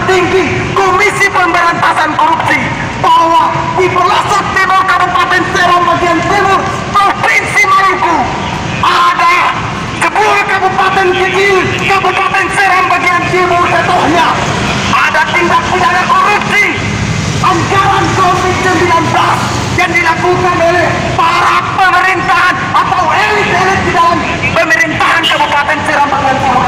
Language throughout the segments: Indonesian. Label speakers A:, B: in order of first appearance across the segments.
A: tertinggi Komisi Pemberantasan Korupsi bahwa di pelosok timur Kabupaten Serang bagian timur Provinsi Maluku ada sebuah kabupaten kecil, Kabupaten Serang bagian timur contohnya ada tindak pidana korupsi anggaran COVID-19 yang dilakukan oleh para pemerintahan atau elit-elit di dalam pemerintahan Kabupaten Serang bagian timur.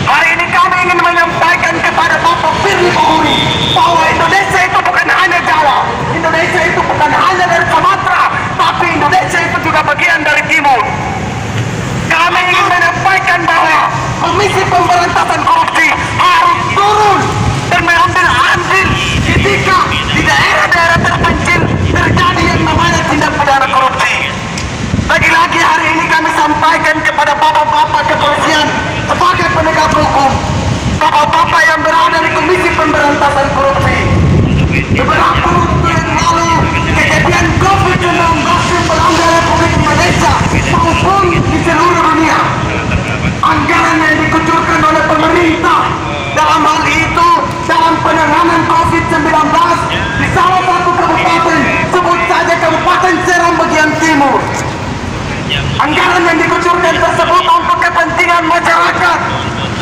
A: Hari ini kami ingin menyampaikan kepada Bapak Firly Bahuri bahwa Indonesia itu bukan hanya Jawa, Indonesia itu bukan hanya dari Sumatera, tapi Indonesia itu juga bagian dari timur. Kami ingin menyampaikan bahwa Komisi Pemberantasan Korupsi harus turun dan mengambil andil ketika di daerah-daerah terpencil terjadi yang namanya tindak pidana korupsi. Lagi-lagi hari ini kami sampaikan kepada bapak-bapak kepolisian sebagai penegak hukum, bapak-bapak yang berada di Komisi Pemberantasan Korupsi. Beberapa waktu yang lalu kejadian COVID-19 yang melanda Republik Indonesia maupun di seluruh dunia, anggaran yang dikucurkan oleh pemerintah dalam hal itu dalam penanganan COVID-19 di salah satu kabupaten, sebut saja Kabupaten Serang bagian timur. Anggaran yang dikucurkan tersebut untuk kepentingan masyarakat,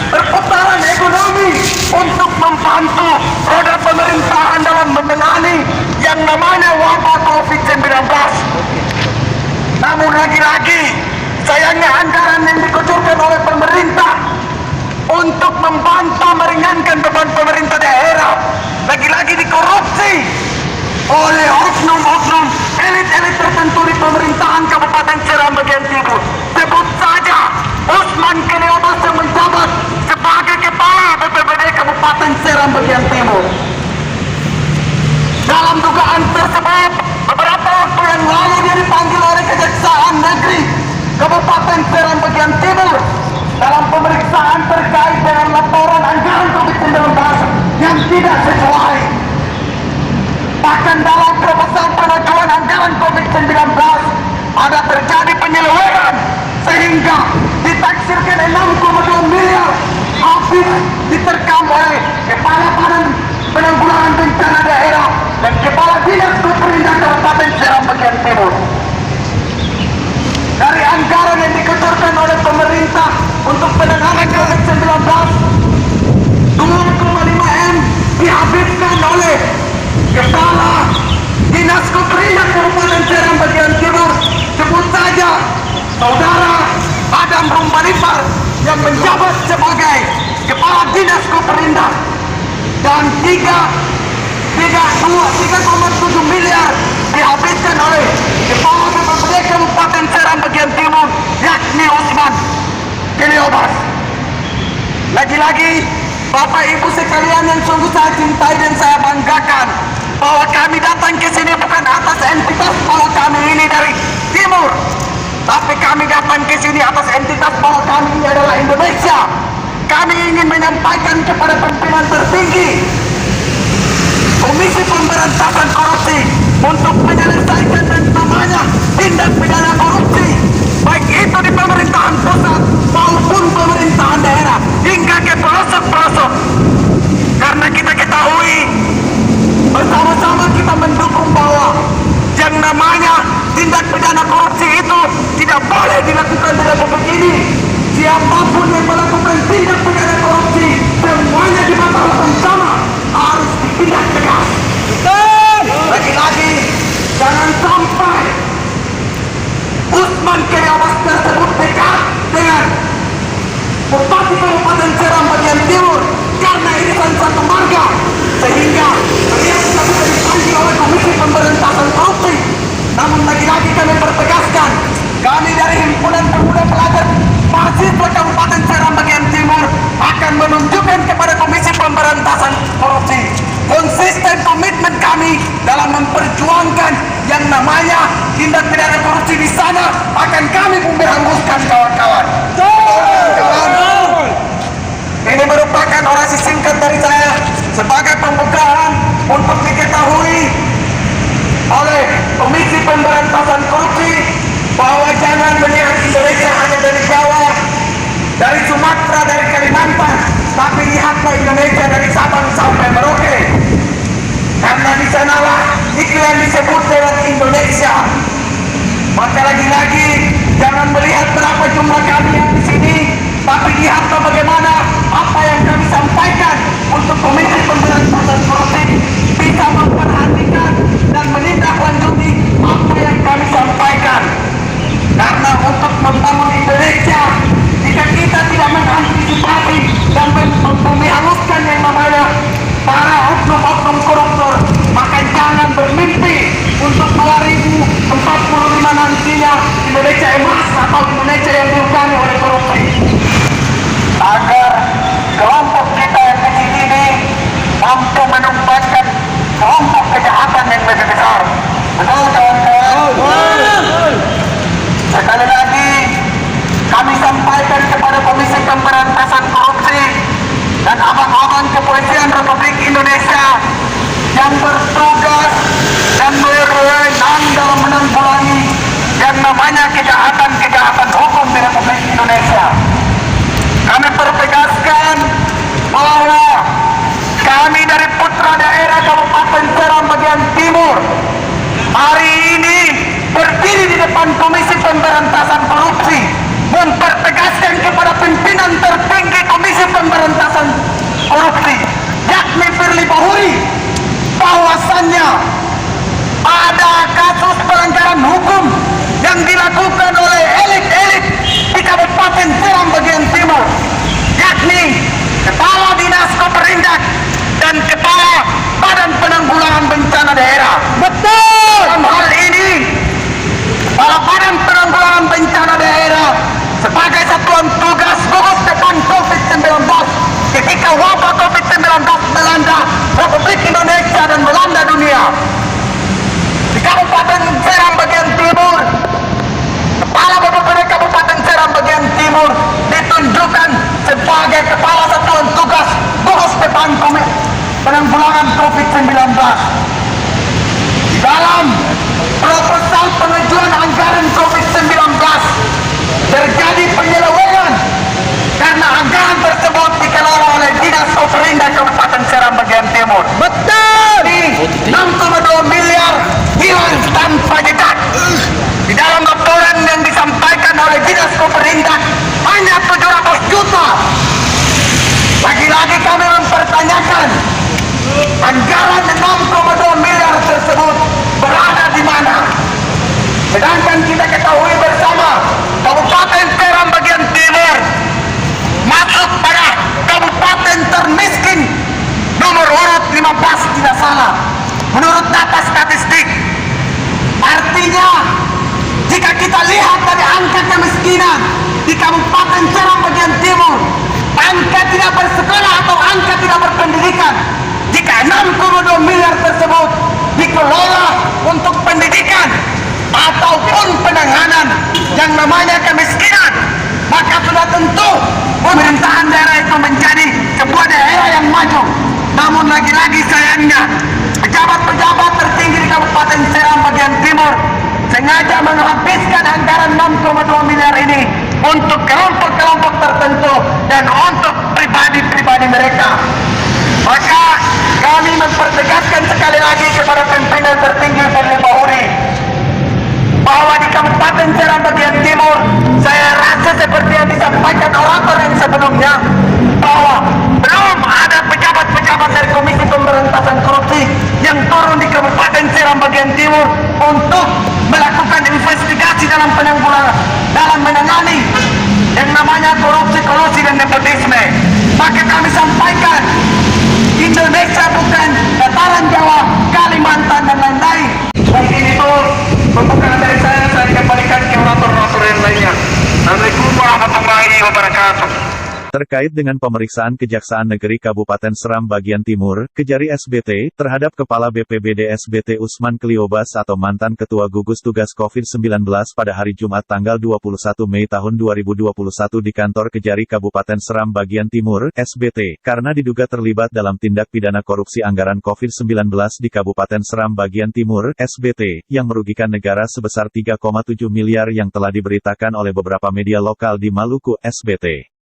A: perputaran ekonomi, untuk membantu roda pemerintahan dalam menangani yang namanya wabah COVID-19. Namun lagi-lagi sayangnya anggaran yang dikucurkan oleh pemerintah untuk membantu meringankan beban pemerintah daerah lagi-lagi dikorupsi oleh oknum-oknum elit-elit tertentu di pemerintahan Kabupaten Serang bagian timur. Sebut saja Usman Keniobas yang menjabat sebagai kepala BPBD Kabupaten Serang bagian timur. Dalam dugaan tersebut, beberapa waktu yang lalu dia dipanggil oleh Kejaksaan Negeri Kabupaten Serang bagian timur dalam pemeriksaan terkait dengan laporan anggaran COVID-19 yang tidak sesuai. Bahkan dalam proposal pengajuan anggaran COVID-19 ada terjadi penyelewengan sehingga ditaksirkan 6,2 miliar habis diterkam oleh Kepala Badan Penanggulangan Bencana Daerah dan Kepala Dinas Pemerintahan Kabupaten Serang bagian timur. Dari anggaran yang dikucurkan oleh pemerintah untuk penanganan COVID-19, 2,5 M dihabiskan oleh Kepala Dinas Pemerintahan Kabupaten Serang bagian timur, sebut saja Saudara Adam Rumpanipar yang menjabat sebagai Kepala Dinas Pemerintahan, dan 3,7 miliar dihabiskan oleh Kepala BPBD Kabupaten Serang bagian timur, yakni Usman Keniobas. Lagi-lagi Bapak Ibu sekalian yang sungguh saya cintai dan saya banggakan, bahwa kami datang ke sini bukan atas entitas bahwa kami ini dari timur, tapi kami datang ke sini atas entitas bahwa kami ini adalah Indonesia. Kami ingin menyampaikan kepada pimpinan tertinggi Komisi Pemberantasan Korupsi untuk menyelesaikan yang namanya tindak pidana korupsi, baik itu di pemerintahan pusat maupun pemerintahan daerah hingga ke pelosok-pelosok. Karena kita ketahui bersama-sama kita mendukung bahwa yang namanya tindak pidana korupsi itu tidak boleh dilakukan di Republik ini. Siapapun yang melakukan tindak pidana korupsi semuanya di mata hukum sama harus ditindak tegas. Lagi-lagi jangan sampai Usman Keniobas tersebut dekat dengan Bupati Kabupaten Serang bagian timur karena irisan satu marga, sehingga beliau tidak bisa dipanggil oleh Komisi Pemberantasan Korupsi. Namun lagi-lagi kami bertegaskan, kami dari Himpunan Pemuda Pelajar Mahasiswa Kabupaten Serang bagian timur akan menunjukkan kepada Komisi Pemberantasan Korupsi konsisten komitmen kami dalam memperjuangkan yang namanya tindak pidana korupsi di sana akan kami hembuskan kawan-kawan. Ini merupakan orasi singkat dari saya sebagai pembukaan untuk diketahui oleh Komisi Pemberantasan Korupsi bahwa jangan melihat Indonesia hanya dari Jawa, dari Sumatera, dari Kalimantan, tapi lihatlah Indonesia dari Sabang sampai Merauke. Karena di sanalah iklan disebut dengan Indonesia. Maka lagi-lagi jangan melihat berapa jumlah kami yang di sini, tapi lihatlah bagaimana apa yang kami sampaikan untuk Komisi Pemberantasan Korupsi bisa memperhatikan dan menindaklanjuti apa yang kami sampaikan. Karena untuk membangun Indonesia, jika kita tidak mengantisipasi dan menghaluskan yang namanya para oknum-oknum koruptor, maka jangan bermimpi untuk 2045 nantinya Indonesia emas atau Indonesia yang diulangi oleh korupsi. Agar kelompok kita yang kecil ini mampu menumpahkan kelompok kejahatan yang lebih besar. Betul kawan-kawan? Sekali lagi kami sampaikan kepada Komisi Pemberantasan Korupsi dan abang-abang Kepolisian Republik Indonesia yang bertugas dan berwenang dalam menanggulangi yang namanya kejahatan-kejahatan hukum di Republik Indonesia. Kami pertegaskan bahwa kami dari putra daerah Kabupaten Seram bagian timur hari ini berdiri di depan Komisi Pemberantasan Korupsi mempertegaskan kepada pimpinan tertinggi Komisi Pemberantasan Korupsi, yakni Firly Bahuri, bahwasannya ada kasus pelanggaran hukum yang dilakukan oleh elit-elit di Kabupaten Seram bagian timur, yakni Kepala Dinas Koperindak dan Kepala Badan Penanggulangan Bencana Daerah. Betul! Dalam hal ini, Kepala Badan Penanggulangan Bencana Daerah sebagai satuan tugas gugus depan COVID-19 ketika wabah COVID-19 melanda Republik Indonesia dan melanda dunia. Di Kabupaten Seram bagian timur, Kepala BPBD Kabupaten Seram bagian timur ditunjukkan sebagai Kepala Satuan Tugas gugus depan penanggulangan COVID-19. Di dalam proposal pengajuan anggaran COVID-19 terjadi penyelewengan karena anggaran tersebut dikelola oleh Dinas Koperindak Kabupaten Seram bagian timur. Betul! 6,2 miliar hilang tanpa jejak. Di dalam laporan yang disampaikan oleh Dinas Koperindak hanya 700 juta. Lagi-lagi kami mempertanyakan anggaran 6,2 miliar tersebut berada di mana? Sedangkan kita ketahui bersama Kabupaten Seram bagian timur masuk pada kabupaten termiskin nomor urut 15 tidak salah menurut data statistik. Artinya jika kita lihat dari angka kemiskinan di Kabupaten Seram bagian timur, angka tidak bersekolah atau angka tidak berpendidikan, jika 6,2 miliar tersebut dikelola untuk pendidikan ataupun penanganan yang namanya kemiskinan, maka sudah tentu pemerintahan daerah itu menjadi sebuah daerah yang maju. Namun lagi-lagi sayangnya pejabat-pejabat tertinggi di Kabupaten Seram bagian timur sengaja menghabiskan anggaran 6,2 miliar ini untuk kelompok-kelompok tertentu dan untuk pribadi-pribadi mereka. Maka kami mempertegaskan sekali lagi kepada pimpinan tertinggi Firly Bahuri bahwa di Kabupaten Seram bagian timur, saya rasa seperti yang disampaikan orator yang sebelumnya, bahwa belum ada pejabat-pejabat dari Komisi Pemberantasan Korupsi yang turun di Kabupaten Seram bagian timur untuk melakukan investigasi dalam penanggulangan, dalam menangani yang namanya korupsi, kolusi dan nepotisme. Maka kami sampaikan, Indonesia bukan dataran Jawa, Kalimantan dan lain-lain. Mungkin itu pembukaan dari saya kembalikan ke orator-orator yang lainnya. Assalamualaikum warahmatullahi wabarakatuh.
B: Terkait dengan pemeriksaan Kejaksaan Negeri Kabupaten Seram bagian Timur, Kejari SBT, terhadap Kepala BPBD SBT Usman Kliobas atau mantan Ketua Gugus Tugas COVID-19 pada hari Jumat tanggal 21 Mei tahun 2021 di kantor Kejari Kabupaten Seram bagian Timur, SBT, karena diduga terlibat dalam tindak pidana korupsi anggaran COVID-19 di Kabupaten Seram bagian Timur, SBT, yang merugikan negara sebesar 3,7 miliar yang telah diberitakan oleh beberapa media lokal di Maluku, SBT.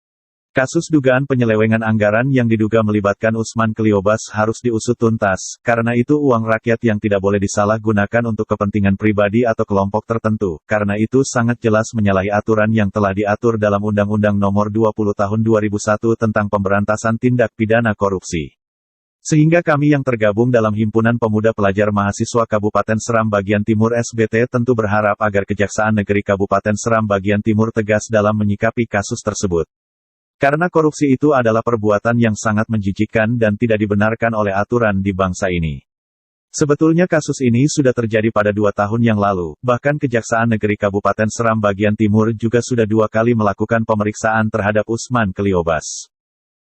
B: Kasus dugaan penyelewengan anggaran yang diduga melibatkan Usman Kliobas harus diusut tuntas, karena itu uang rakyat yang tidak boleh disalahgunakan untuk kepentingan pribadi atau kelompok tertentu, karena itu sangat jelas menyalahi aturan yang telah diatur dalam Undang-Undang Nomor 20 Tahun 2001 tentang Pemberantasan Tindak Pidana Korupsi. Sehingga kami yang tergabung dalam Himpunan Pemuda Pelajar Mahasiswa Kabupaten Seram Bagian Timur SBT tentu berharap agar Kejaksaan Negeri Kabupaten Seram Bagian Timur tegas dalam menyikapi kasus tersebut. Karena korupsi itu adalah perbuatan yang sangat menjijikkan dan tidak dibenarkan oleh aturan di bangsa ini. Sebetulnya kasus ini sudah terjadi pada 2 tahun yang lalu, bahkan Kejaksaan Negeri Kabupaten Seram Bagian Timur juga sudah 2 kali melakukan pemeriksaan terhadap Usman Kliobas.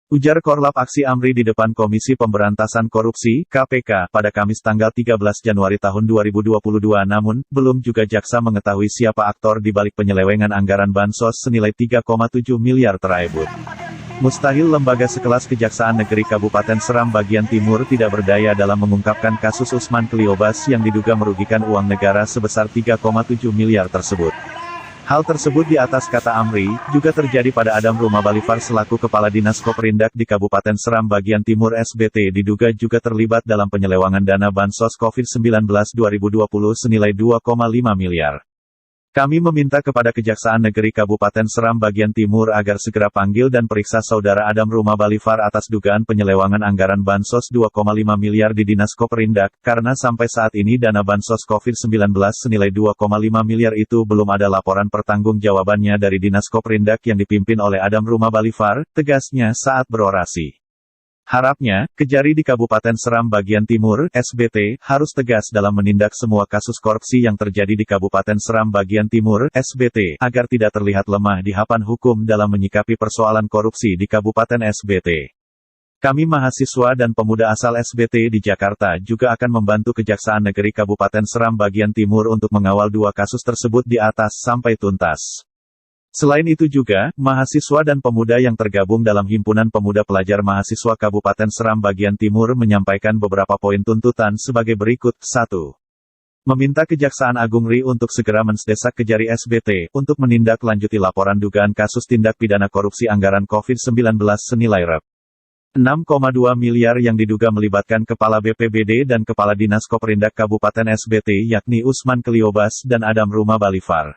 B: Ujar Korlap Aksi Amri di depan Komisi Pemberantasan Korupsi, KPK, pada Kamis tanggal 13 Januari tahun 2022 namun, belum juga jaksa mengetahui siapa aktor di balik penyelewengan anggaran bansos senilai 3,7 miliar tersebut. Mustahil lembaga sekelas Kejaksaan Negeri Kabupaten Seram Bagian Timur tidak berdaya dalam mengungkapkan kasus Usman Kliobas yang diduga merugikan uang negara sebesar 3,7 miliar tersebut. Hal tersebut di atas kata Amri, juga terjadi pada Adam Rumabalifar selaku Kepala Dinas Koperindak di Kabupaten Seram Bagian Timur SBT diduga juga terlibat dalam penyelewangan dana Bansos COVID-19 2020 senilai 2,5 miliar. Kami meminta kepada Kejaksaan Negeri Kabupaten Seram Bagian Timur agar segera panggil dan periksa Saudara Adam Rumabalifar atas dugaan penyelewangan anggaran Bansos 2,5 miliar di Dinas Koperindak, karena sampai saat ini dana Bansos COVID-19 senilai 2,5 miliar itu belum ada laporan pertanggungjawabannya dari Dinas Koperindak yang dipimpin oleh Adam Rumabalifar, tegasnya saat berorasi. Harapnya, Kejari di Kabupaten Seram Bagian Timur, SBT, harus tegas dalam menindak semua kasus korupsi yang terjadi di Kabupaten Seram Bagian Timur, SBT, agar tidak terlihat lemah di hadapan hukum dalam menyikapi persoalan korupsi di Kabupaten SBT. Kami mahasiswa dan pemuda asal SBT di Jakarta juga akan membantu Kejaksaan Negeri Kabupaten Seram Bagian Timur untuk mengawal 2 kasus tersebut di atas sampai tuntas. Selain itu juga, mahasiswa dan pemuda yang tergabung dalam Himpunan Pemuda Pelajar Mahasiswa Kabupaten Seram Bagian Timur menyampaikan beberapa poin tuntutan sebagai berikut. 1. Meminta Kejaksaan Agung RI untuk segera mendesak Kejari SBT, untuk menindaklanjuti laporan dugaan kasus tindak pidana korupsi anggaran COVID-19 senilai Rp. 6,2 miliar yang diduga melibatkan Kepala BPBD dan Kepala Dinas Koperindak Kabupaten SBT yakni Usman Kliobas dan Adam Rumabalifar.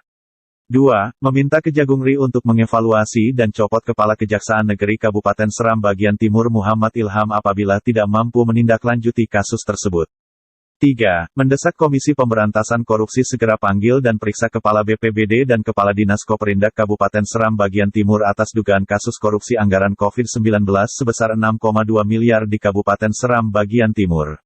B: 2. Meminta Kejagung RI untuk mengevaluasi dan copot Kepala Kejaksaan Negeri Kabupaten Seram Bagian Timur Muhammad Ilham apabila tidak mampu menindaklanjuti kasus tersebut. 3. Mendesak Komisi Pemberantasan Korupsi segera panggil dan periksa Kepala BPBD dan Kepala Dinas Koperindak Kabupaten Seram Bagian Timur atas dugaan kasus korupsi anggaran COVID-19 sebesar 6,2 miliar di Kabupaten Seram Bagian Timur.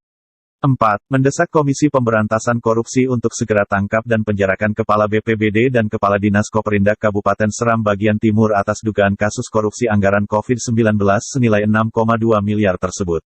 B: 4. Mendesak Komisi Pemberantasan Korupsi untuk segera tangkap dan penjarakan Kepala BPBD dan Kepala Dinas Koperindak Kabupaten Seram Bagian Timur atas dugaan kasus korupsi anggaran COVID-19 senilai 6,2 miliar tersebut.